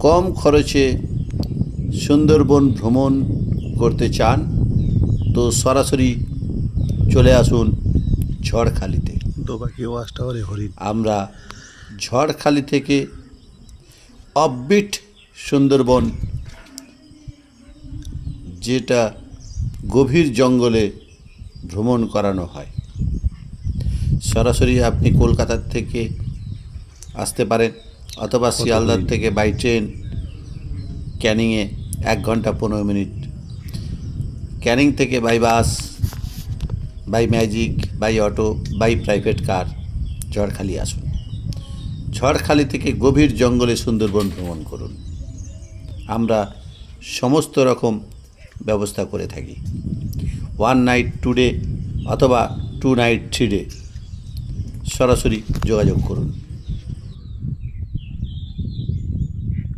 কম খরচে সুন্দরবন ভ্রমণ করতে চান তো সরাসরি চলে আসুন ঝড়খালিতে। দোবাকি ওয়াচ টাওয়ারে হরিণ। আমরা ঝড়খালি থেকে অফবিট সুন্দরবন, যেটা গভীর জঙ্গলে ভ্রমণ করানো হয়। সরাসরি আপনি কলকাতার থেকে আসতে পারেন অথবা শিয়ালদার থেকে বাই ট্রেন ক্যানিংয়ে 1 ঘন্টা 15 মিনিট, ক্যানিং থেকে by bus, by magic, by auto, by private car Jharkhali আসুন। ঝড়খালি থেকে গভীর জঙ্গলে সুন্দরবন ভ্রমণ করুন। আমরা সমস্ত রকম ব্যবস্থা করে থাকি। 1 নাইট 2 ডে অথবা 2 নাইট 3 ডে। সরাসরি যোগাযোগ করুন।